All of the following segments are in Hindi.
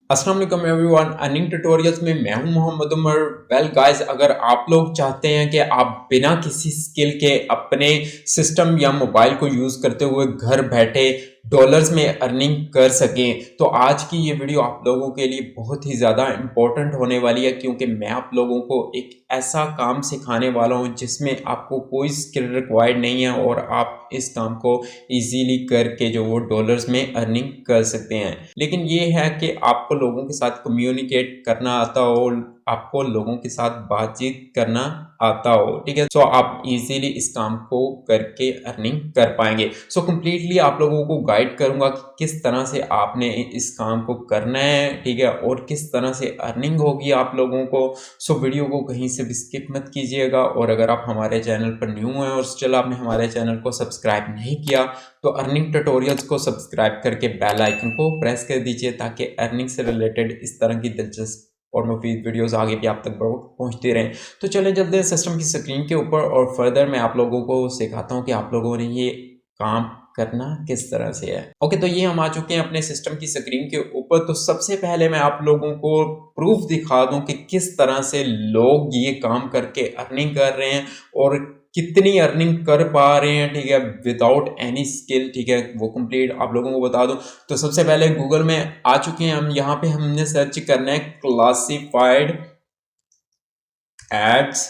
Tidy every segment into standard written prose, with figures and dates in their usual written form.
अस्सलाम वालेकुम एवरीवन। अर्निंग ट्यूटोरियल्स में मैं हूं मोहम्मद उमर। वेल गाइस, अगर आप लोग चाहते हैं कि आप बिना किसी स्किल के अपने सिस्टम या मोबाइल को यूज़ करते हुए घर बैठे डॉलर्स में अर्निंग कर सकें, तो आज की ये वीडियो आप लोगों के लिए बहुत ही ज़्यादा इम्पोर्टेंट होने वाली है, क्योंकि मैं आप लोगों को एक ऐसा काम सिखाने वाला हूं जिसमें आपको कोई स्किल रिक्वायर्ड नहीं है और आप इस काम को इजीली करके जो वो डॉलर्स में अर्निंग कर सकते हैं। लेकिन ये है कि आपको लोगों के साथ कम्युनिकेट करना आता हो, आपको लोगों के साथ बातचीत करना आता हो, ठीक है। सो आप इजीली इस काम को करके अर्निंग कर पाएंगे। सो कंप्लीटली आप लोगों को गाइड करूंगा कि किस तरह से आपने इस काम को करना है, ठीक है, और किस तरह से अर्निंग होगी आप लोगों को। सो वीडियो को कहीं से भी स्किप मत कीजिएगा। और अगर आप हमारे चैनल पर न्यू हैं और स्टिल आपने हमारे चैनल को सब्सक्राइब नहीं किया, तो अर्निंग ट्यूटोरियल्स को सब्सक्राइब करके बेल आइकन को प्रेस कर दीजिए, ताकि अर्निंग से रिलेटेड इस तरह की दिलचस्प और मुफीद वीडियोस आगे भी आप तक पहुंचती रहें। तो चलें चलते हैं सिस्टम की स्क्रीन के ऊपर और फर्दर मैं आप लोगों को सिखाता हूं कि आप लोगों ने ये काम करना किस तरह से है। ओके, तो ये हम आ चुके हैं अपने सिस्टम की स्क्रीन के ऊपर। तो सबसे पहले मैं आप लोगों को प्रूफ दिखा दूं कि किस तरह से लोग ये काम करके अर्निंग कर रहे हैं और कितनी अर्निंग कर पा रहे हैं, ठीक है, विदाउट एनी स्किल, ठीक है, वो कंप्लीट आप लोगों को बता दूं। तो सबसे पहले गूगल में आ चुके हैं हम। यहाँ पे हमने सर्च करना है क्लासिफाइड एड्स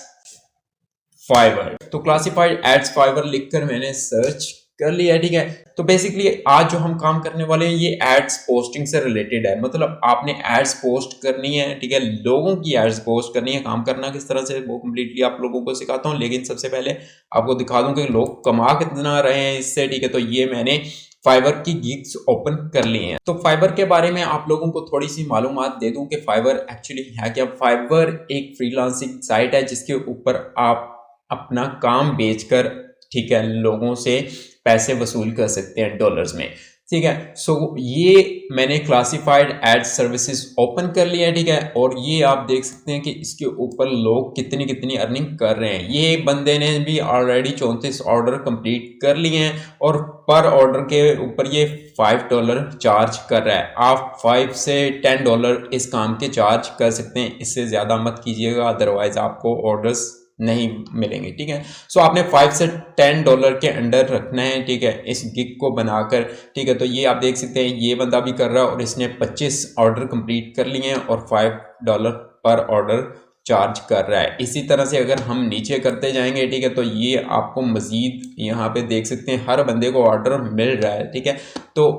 फाइवर। तो क्लासिफाइड एड्स फाइवर लिखकर मैंने सर्च कर लिया, ठीक है। तो बेसिकली आज जो हम काम करने वाले हैं ये एड्स पोस्टिंग से रिलेटेड है। मतलब आपने एड्स पोस्ट करनी है, ठीक है, लोगों की एड्स पोस्ट करनी है। काम करना किस तरह से वो कंप्लीटली आप लोगों को सिखाता हूँ, लेकिन सबसे पहले आपको दिखा दूं कि लोग कमा कितना रहे हैं इससे, ठीक है। तो ये मैंने फाइवर की गिग्स ओपन कर ली हैं। तो फाइवर के बारे में आप लोगों को थोड़ी सी मालूमात दे दूं कि फाइवर एक्चुअली है क्या। फाइवर एक फ्रीलांसिंग साइट है जिसके ऊपर आप अपना काम बेचकर, ठीक है, लोगों से पैसे वसूल कर सकते हैं डॉलर्स में, ठीक है। सो ये मैंने क्लासिफाइड एड सर्विसेज ओपन कर लिया है, ठीक है। और ये आप देख सकते हैं कि इसके ऊपर लोग कितनी कितनी अर्निंग कर रहे हैं। ये बंदे ने भी ऑलरेडी 34 ऑर्डर कंप्लीट कर लिए हैं और पर ऑर्डर के ऊपर ये $5 चार्ज कर रहा है। आप 5 से $10 इस काम के चार्ज कर सकते हैं, इससे ज़्यादा मत कीजिएगा, अदरवाइज आपको ऑर्डर्स नहीं मिलेंगे, ठीक है। सो आपने 5 से $10 के अंडर रखना है, ठीक है, इस गिग को बनाकर, ठीक है। तो ये आप देख सकते हैं ये बंदा भी कर रहा है और इसने 25 ऑर्डर कंप्लीट कर लिए हैं और $5 पर ऑर्डर चार्ज कर रहा है। इसी तरह से अगर हम नीचे करते जाएंगे, ठीक है, तो ये आपको मजीद यहाँ पे देख सकते हैं हर बंदे को ऑर्डर मिल रहा है, ठीक है। तो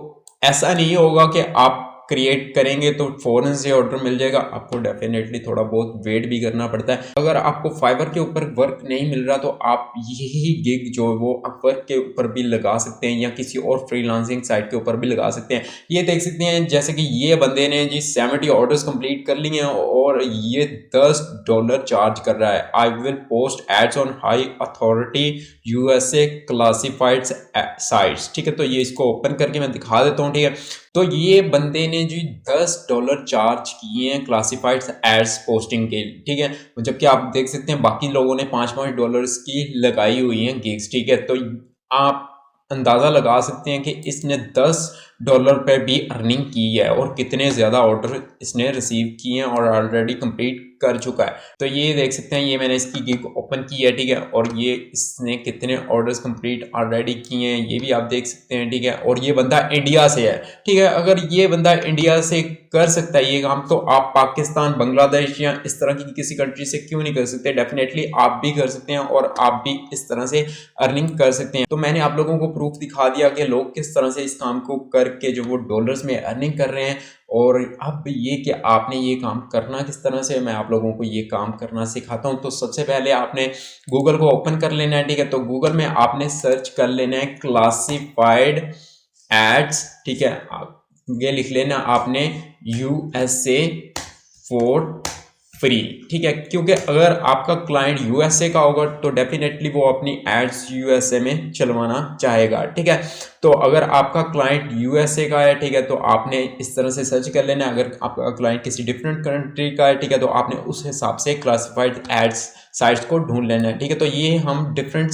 ऐसा नहीं होगा कि आप क्रिएट करेंगे तो फौरन से ऑर्डर मिल जाएगा। आपको डेफिनेटली थोड़ा बहुत वेट भी करना पड़ता है। अगर आपको फाइवर के ऊपर वर्क नहीं मिल रहा तो आप यही गिग जो वो अपवर्क के ऊपर भी लगा सकते हैं या किसी और फ्रीलांसिंग साइट के ऊपर भी लगा सकते हैं। ये देख सकते हैं जैसे कि ये बंदे ने जी 70 ऑर्डर्स कंप्लीट कर लिए हैं और ये $10 चार्ज कर रहा है। I will post ads on high authority USA classified sites, ठीक है। तो ये इसको ओपन करके मैं दिखा देता हूँ, ठीक है। तो ये बंदे ने जी $10 चार्ज किए हैं क्लासिफाइड एड्स पोस्टिंग के, ठीक है। जबकि आप देख सकते हैं बाकी लोगों ने $5 की लगाई हुई हैं गिग्स, ठीक है। तो आप अंदाज़ा लगा सकते हैं कि इसने $10 पे भी अर्निंग की है और कितने ज़्यादा ऑर्डर इसने रिसीव किए हैं और ऑलरेडी कंप्लीट कर चुका है। तो ये देख सकते हैं ये मैंने इसकी गिग ओपन की है, ठीक है, और ये इसने कितने ऑर्डर्स कंप्लीट ऑलरेडी किए हैं ये भी आप देख सकते हैं, ठीक है। और ये बंदा इंडिया से है, ठीक है। अगर ये बंदा इंडिया से कर सकता है ये काम, तो आप पाकिस्तान, बांग्लादेश या इस तरह की किसी कंट्री से क्यों नहीं कर सकते। डेफिनेटली आप भी कर सकते हैं और आप भी इस तरह से अर्निंग कर सकते हैं। तो मैंने आप लोगों को प्रूफ दिखा दिया कि लोग किस तरह से इस काम को करके जो वो डॉलर्स में अर्निंग कर रहे हैं। और अब ये कि आपने ये काम करना किस तरह से, मैं आप लोगों को ये काम करना सिखाता हूँ। तो सबसे पहले आपने गूगल को ओपन कर लेना है, ठीक है। तो गूगल में आपने सर्च कर लेना है क्लासिफाइड एड्स, ठीक है। ये लिख लेना आपने USA फॉर फ्री, ठीक है। क्योंकि अगर आपका क्लाइंट USA का होगा तो डेफिनेटली वो अपनी एड्स USA में चलवाना चाहेगा, ठीक है। तो अगर आपका क्लाइंट USA का है, ठीक है, तो आपने इस तरह से सर्च कर लेना है। अगर आपका क्लाइंट किसी डिफरेंट कंट्री का है, ठीक है, तो आपने उस हिसाब से क्लासिफाइड एड्स साइट्स को ढूंढ लेना है, ठीक है। तो ये हम डिफरेंट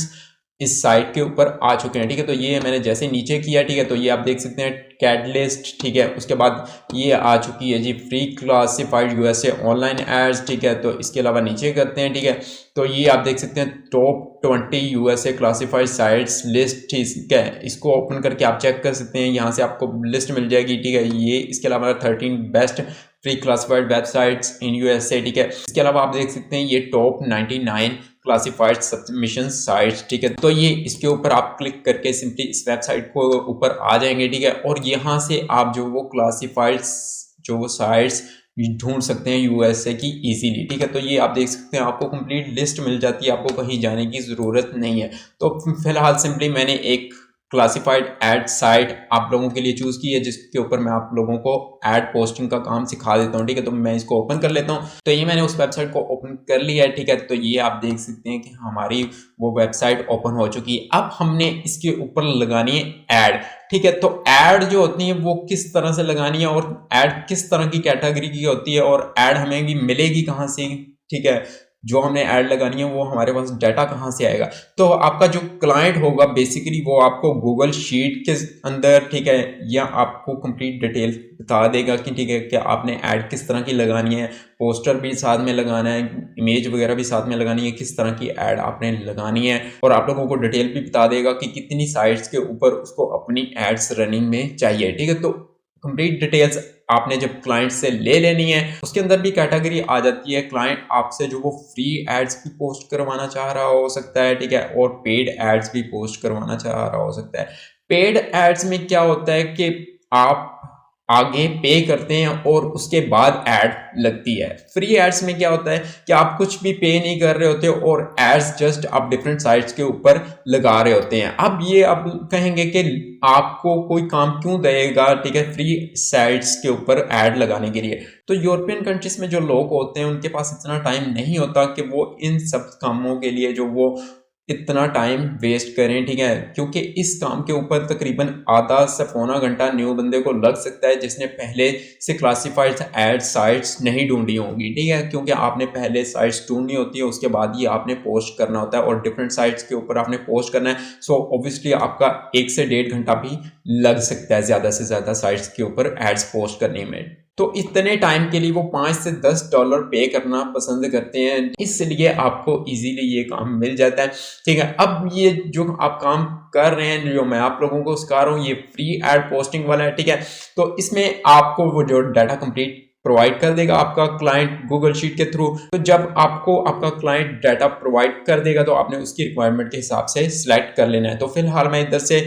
इस साइट के ऊपर आ चुके हैं, ठीक है। तो ये मैंने जैसे नीचे किया, ठीक है, तो ये आप देख सकते हैं कैटलिस्ट, ठीक है। उसके बाद ये आ चुकी है जी free classified USA online ads, ठीक है। तो इसके अलावा नीचे करते हैं, ठीक है। तो ये आप देख सकते हैं top 20 USA classified sites list, ठीक है। इसको ओपन करके आप चेक कर सकते हैं, यहाँ से आपको लिस्ट मिल जाएगी, ठीक है। ये इसके अलावा 13 best free classified websites in USA, ठीक है। इसके अलावा आप देख सकते हैं ये टॉप 99 क्लासिफाइड सबमिशन साइट्स, ठीक है। तो ये इसके ऊपर आप क्लिक करके सिंपली इस वेबसाइट को ऊपर आ जाएंगे, ठीक है। और यहाँ से आप जो वो क्लासिफाइड जो वो साइट्स ढूंढ सकते हैं यूएसए की इजीली, ठीक है। तो ये आप देख सकते हैं आपको कंप्लीट लिस्ट मिल जाती है, आपको कहीं जाने की ज़रूरत नहीं है। तो फिलहाल सिंपली मैंने एक क्लासिफाइड एड साइट आप लोगों के लिए चूज़ की है, जिसके ऊपर मैं आप लोगों को एड पोस्टिंग का काम सिखा देता हूँ, ठीक है। तो मैं इसको ओपन कर लेता हूँ। तो ये मैंने उस वेबसाइट को ओपन कर लिया है, ठीक है। तो ये आप देख सकते हैं कि हमारी वो वेबसाइट ओपन हो चुकी है। अब हमने इसके ऊपर लगानी है एड, ठीक है। तो ऐड जो होती है वो किस तरह से लगानी है और ऐड किस तरह की कैटेगरी की होती है और ऐड हमें भी मिलेगी कहाँ से, ठीक है। जो हमने ऐड लगानी है वो हमारे पास डाटा कहाँ से आएगा। तो आपका जो क्लाइंट होगा बेसिकली वो आपको गूगल शीट के अंदर, ठीक है, या आपको कंप्लीट डिटेल बता देगा कि ठीक है कि आपने ऐड किस तरह की लगानी है, पोस्टर भी साथ में लगाना है, इमेज वगैरह भी साथ में लगानी है, किस तरह की ऐड आपने लगानी है। और आप लोगों को डिटेल भी बता देगा कि कितनी साइट्स के ऊपर उसको अपनी एड्स रनिंग में चाहिए, ठीक है। तो कंप्लीट डिटेल्स आपने जब क्लाइंट से ले लेनी है, उसके अंदर भी कैटेगरी आ जाती है। क्लाइंट आपसे जो वो फ्री एड्स भी पोस्ट करवाना चाह रहा हो सकता है, ठीक है, और पेड एड्स भी पोस्ट करवाना चाह रहा हो सकता है। पेड एड्स में क्या होता है कि आप आगे पे करते हैं और उसके बाद ऐड लगती है। फ्री एड्स में क्या होता है कि आप कुछ भी पे नहीं कर रहे होते और एड्स जस्ट आप डिफरेंट साइट्स के ऊपर लगा रहे होते हैं। अब ये आप कहेंगे कि आपको कोई काम क्यों देगा, ठीक है, फ्री साइट्स के ऊपर ऐड लगाने के लिए। तो यूरोपियन कंट्रीज में जो लोग होते हैं उनके पास इतना टाइम नहीं होता कि वो इन सब कामों के लिए जो वो इतना टाइम वेस्ट करें, ठीक है। क्योंकि इस काम के ऊपर तकरीबन आधा से पौना घंटा न्यू बंदे को लग सकता है जिसने पहले से क्लासिफाइड एड साइट्स नहीं ढूंढी होंगी, ठीक है। क्योंकि आपने पहले साइट्स ढूंढनी होती है, उसके बाद ही आपने पोस्ट करना होता है और डिफरेंट साइट्स के ऊपर आपने पोस्ट करना है। सो ऑब्वियसली आपका 1 से 1.5 घंटा भी लग सकता है ज़्यादा से ज़्यादा साइट्स के ऊपर एड्स पोस्ट करने में। तो इतने टाइम के लिए वो $5 से $10 पे करना पसंद करते हैं, इसलिए आपको इजीली ये काम मिल जाता है, ठीक है। अब ये जो आप काम कर रहे हैं, जो मैं आप लोगों को सिखा रहा हूँ, ये फ्री एड पोस्टिंग वाला है, ठीक है। तो इसमें आपको वो जो डाटा कंप्लीट प्रोवाइड कर देगा आपका क्लाइंट गूगल शीट के थ्रू। तो जब आपको आपका क्लाइंट डाटा प्रोवाइड कर देगा तो आपने उसकी रिक्वायरमेंट के हिसाब से सिलेक्ट कर लेना है। तो फिलहाल मैं इधर से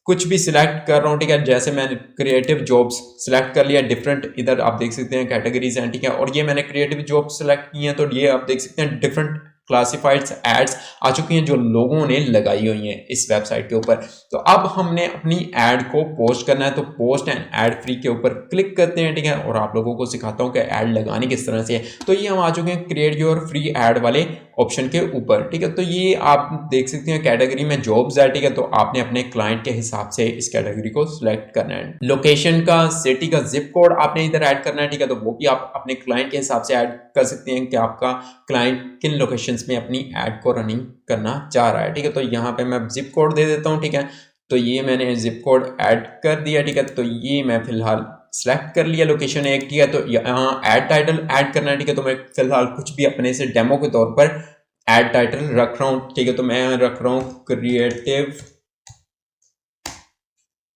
कुछ भी सिलेक्ट कर रहा हूँ, ठीक है। जैसे मैंने क्रिएटिव जॉब्स सिलेक्ट कर लिया, डिफरेंट इधर आप देख सकते हैं कैटेगरीज हैं, ठीक है। और ये मैंने क्रिएटिव जॉब सिलेक्ट की हैं, तो ये आप देख सकते हैं डिफरेंट क्लासिफाइड एड्स आ चुकी हैं जो लोगों ने लगाई हुई हैं इस वेबसाइट के ऊपर। तो अब हमने अपनी एड को पोस्ट करना है, तो पोस्ट एंड एड फ्री के ऊपर क्लिक करते हैं, ठीक है। और आप लोगों को सिखाता हूँ कि एड लगानी किस तरह से है। तो ये हम आ चुके हैं क्रिएट योर फ्री एड वाले ऑप्शन के ऊपर, ठीक है। तो ये आप देख सकते हैं कैटेगरी में जॉब्स है, ठीक है। तो आपने अपने क्लाइंट के हिसाब से इस कैटेगरी को सिलेक्ट करना है। लोकेशन का, सिटी का जिप कोड आपने इधर ऐड करना है, ठीक है। तो वो भी आप अपने क्लाइंट के हिसाब से ऐड कर सकते हैं कि आपका क्लाइंट किन लोकेशंस में अपनी ऐड को रनिंग करना चाह रहा है, ठीक है। तो यहाँ पे मैं जिप कोड दे देता हूँ, ठीक है। तो ये मैंने जिप कोड ऐड कर दिया, ठीक है। तो ये मैं फिलहाल सेलेक्ट कर लिया लोकेशन एक, ठीक है। तो यहाँ ऐड टाइटल ऐड करना है, ठीक है। तो मैं फिलहाल कुछ भी अपने से डेमो के तौर पर ऐड टाइटल रख रहा हूँ, ठीक है। तो मैं रख रहा हूँ क्रिएटिव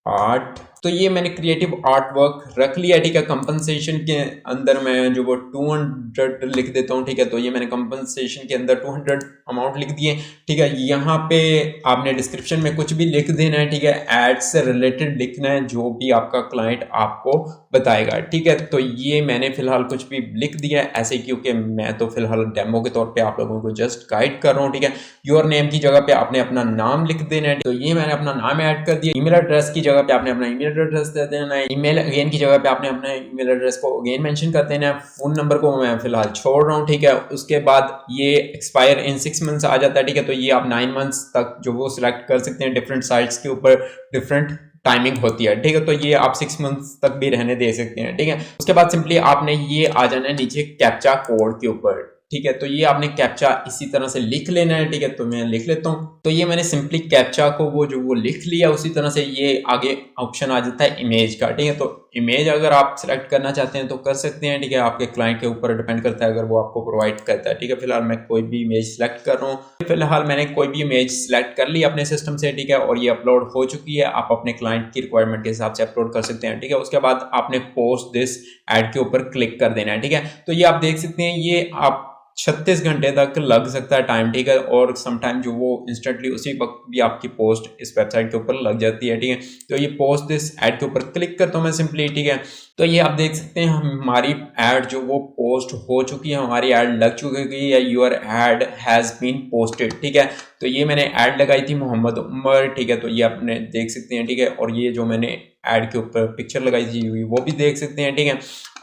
आर्ट। तो ये मैंने क्रिएटिव आर्ट वर्क रख लिया, ठीक है। कंपनसेशन के अंदर मैं जो वो 200 लिख देता हूँ, ठीक है। तो ये मैंने कंपनसेशन के अंदर 200 अमाउंट लिख दिए, ठीक है। यहाँ पे आपने डिस्क्रिप्शन में कुछ भी लिख देना है, ठीक है। एड से रिलेटेड लिखना है जो भी आपका क्लाइंट आपको बताएगा, ठीक है। तो ये मैंने फिलहाल कुछ भी लिख दिया है ऐसे, क्योंकि मैं तो फिलहाल डेमो के तौर पे आप लोगों को जस्ट गाइड कर रहा हूँ, ठीक है। योर नेम की जगह पे आपने अपना नाम लिख देना है, तो ये मैंने अपना नाम ऐड कर दिया। ईमेल एड्रेस की जगह पे आपने अपना ईमेल एड्रेस दे देना है। ईमेल अगेन की जगह पे आपने अपना ईमेल एड्रेस को अगेन मेंशन कर देना है। फोन नंबर को मैं फिलहाल छोड़ रहा हूँ, ठीक है। उसके बाद ये एक्सपायर इन 6 मंथ्स आ जाता है, ठीक है। तो ये आप 9 मंथ्स तक जो वो सिलेक्ट कर सकते हैं। डिफरेंट साइट्स के ऊपर डिफरेंट टाइमिंग होती है, ठीक है। तो ये आप 6 मंथ्स तक भी रहने दे सकते हैं, ठीक है। उसके बाद सिंपली आपने ये आ जाना है नीचे कैप्चा कोड के ऊपर, ठीक है। तो ये आपने कैप्चा इसी तरह से लिख लेना है, ठीक है। तो मैं लिख लेता हूँ। तो ये मैंने सिंपली कैप्चा को वो लिख लिया, उसी तरह से ये आगे ऑप्शन आ जाता है इमेज का, ठीक है। तो इमेज अगर आप सिलेक्ट करना चाहते हैं तो कर सकते हैं, ठीक है। आपके क्लाइंट के ऊपर डिपेंड करता है अगर वो आपको प्रोवाइड करता है, ठीक है। फिलहाल मैं कोई भी इमेज सिलेक्ट कर रहा हूँ। फिलहाल मैंने कोई भी इमेज सिलेक्ट कर ली अपने सिस्टम से, ठीक है। और ये अपलोड हो चुकी है। आप अपने क्लाइंट की रिक्वायरमेंट के हिसाब से अपलोड कर सकते हैं, ठीक है। उसके बाद आपने पोस्ट दिस ऐड के ऊपर क्लिक कर देना है, ठीक है। तो ये आप देख सकते हैं, ये आप 36 घंटे तक लग सकता है टाइम, ठीक है। और समटाइम जो वो इंस्टेंटली उसी वक्त भी आपकी पोस्ट इस वेबसाइट के ऊपर लग जाती है, ठीक है। तो ये पोस्ट दिस ऐड के ऊपर क्लिक करता हूँ मैं सिंपली, ठीक है। तो ये आप देख सकते हैं हमारी ऐड जो वो पोस्ट हो चुकी है, हमारी ऐड लग चुकी है। Your ad has been posted, ठीक है। तो ये मैंने ऐड लगाई थी मोहम्मद उमर, ठीक है। तो ये आपने देख सकते हैं, ठीक है। और ये जो मैंने ऐड के ऊपर पिक्चर लगाई थी वो भी देख सकते हैं, ठीक है।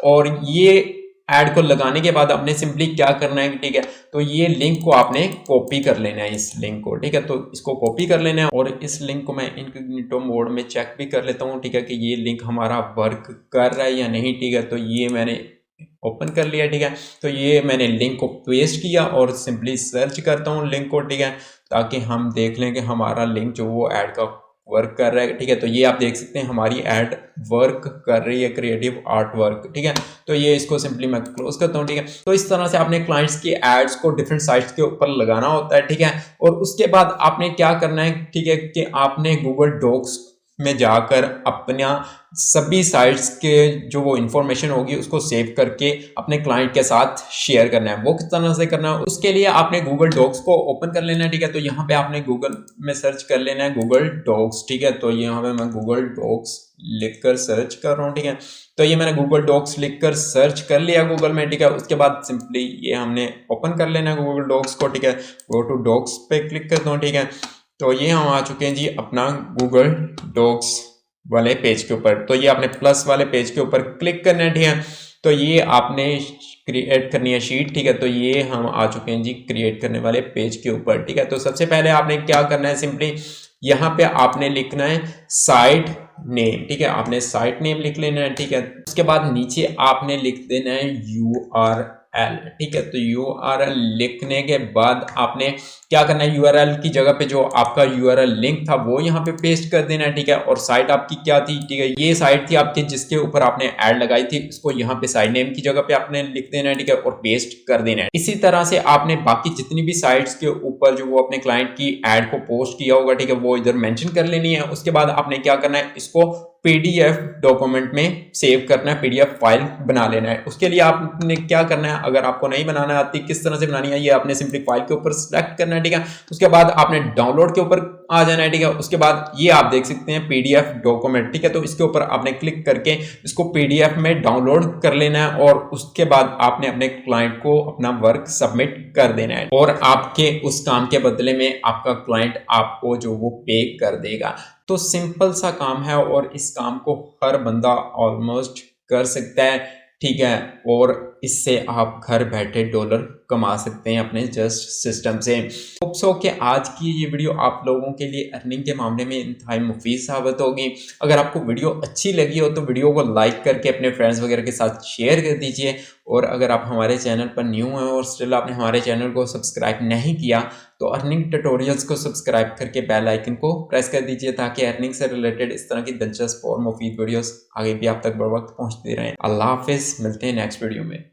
और ये ऐड को लगाने के बाद आपने सिंपली क्या करना है, ठीक है। तो ये लिंक को आपने कॉपी कर लेना है, इस लिंक को, ठीक है। तो इसको कॉपी कर लेना है और इस लिंक को मैं इनकॉग्निटो मोड में चेक भी कर लेता हूँ, ठीक है, कि ये लिंक हमारा वर्क कर रहा है या नहीं, ठीक है। तो ये मैंने ओपन कर लिया, ठीक है। तो ये मैंने लिंक को पेस्ट किया और सिंपली सर्च करता हूँ लिंक को, ठीक है, ताकि हम देख लें कि हमारा लिंक जो वो ऐड का वर्क कर रहा है, ठीक है। तो ये आप देख सकते हैं हमारी ऐड वर्क कर रही है, क्रिएटिव आर्ट वर्क, ठीक है। तो ये इसको सिंपली मैं क्लोज करता हूँ, ठीक है। तो इस तरह से आपने क्लाइंट्स की एड्स को डिफरेंट साइट्स के ऊपर लगाना होता है, ठीक है। और उसके बाद आपने क्या करना है, ठीक है, कि आपने गूगल डॉक्स में जाकर अपना सभी साइट्स के जो वो इंफॉर्मेशन होगी उसको सेव करके अपने क्लाइंट के साथ शेयर करना है। वो किस तरह से करना है, उसके लिए आपने गूगल डॉक्स को ओपन कर लेना है, ठीक है। तो यहाँ पे आपने गूगल में सर्च कर लेना है गूगल डॉक्स, ठीक है। तो यहाँ पे मैं गूगल डॉक्स लिखकर सर्च कर रहा हूँ, ठीक है। तो ये मैंने गूगल डॉक्स लिखकर सर्च कर लिया गूगल में, ठीक है। उसके बाद सिंपली ये हमने ओपन कर लेना है गूगल डॉक्स को, ठीक है। गो टू डॉक्स पे क्लिक करता हूँ, ठीक है। तो ये हम आ चुके हैं जी अपना गूगल डॉक्स वाले पेज के ऊपर। तो ये आपने प्लस वाले पेज के ऊपर क्लिक करना है, ठीक है। तो ये आपने क्रिएट करनी है शीट, ठीक है। तो ये हम आ चुके हैं जी क्रिएट करने वाले पेज के ऊपर, ठीक है। तो सबसे पहले आपने क्या करना है, सिंपली यहाँ पे आपने लिखना है साइट नेम, ठीक है। आपने साइट नेम लिख लेना है, ठीक है। उसके बाद नीचे आपने लिख देना है URL, ठीक है। तो URL लिखने के बाद आपने क्या करना है, URL की जगह पे जो आपका URL लिंक था वो यहाँ पे पेस्ट कर देना है, ठीक है। और साइट आपकी क्या थी, ठीक है, ये साइट थी आपकी जिसके ऊपर आपने ऐड लगाई थी, इसको यहाँ पे साइट नेम की जगह पे आपने लिख देना है, ठीक है, और पेस्ट कर देना है। इसी तरह से आपने बाकी जितनी भी साइट्स के ऊपर जो वो अपने क्लाइंट की ऐड को पोस्ट किया होगा, ठीक है, वो इधर मेंशन कर लेनी है। उसके बाद आपने क्या करना है, इसको PDF डॉक्यूमेंट में सेव करना है, PDF फाइल बना लेना है। उसके लिए आपने क्या करना है, अगर आपको नहीं बनाना आती किस तरह से बनानी है, ये आपने सिंपली फाइल के ऊपर सेलेक्ट करना है, ठीक है। उसके बाद आपने डाउनलोड के ऊपर आ जाना है, ठीक है। उसके बाद ये आप देख सकते हैं PDF डॉक्यूमेंट, ठीक है। तो इसके ऊपर आपने क्लिक करके इसको PDF में डाउनलोड कर लेना है और उसके बाद आपने अपने क्लाइंट को अपना वर्क सबमिट कर देना है और आपके उस काम के बदले में आपका क्लाइंट आपको जो वो पे कर देगा। तो सिंपल सा काम है और इस काम को हर बंदा ऑलमोस्ट कर सकता है, ठीक है। और इससे आप घर बैठे डॉलर कमा सकते हैं अपने जस्ट सिस्टम से। होप सो कि आज की ये वीडियो आप लोगों के लिए अर्निंग के मामले में इंतहाई मुफीद साबित होगी। अगर आपको वीडियो अच्छी लगी हो तो वीडियो को लाइक करके अपने फ्रेंड्स वगैरह के साथ शेयर कर दीजिए। और अगर आप हमारे चैनल पर न्यू हैं और स्टिल आपने हमारे चैनल को सब्सक्राइब नहीं किया तो अर्निंग ट्यूटोरियल्स को सब्सक्राइब करके बेल आइकन को प्रेस कर दीजिए ताकि अर्निंग से रिलेटेड इस तरह की दिलचस्प और मुफीद वीडियोस आगे भी आप तक बर वक्त पहुंचती रहें। अल्लाह हाफिज़, मिलते हैं नेक्स्ट वीडियो में।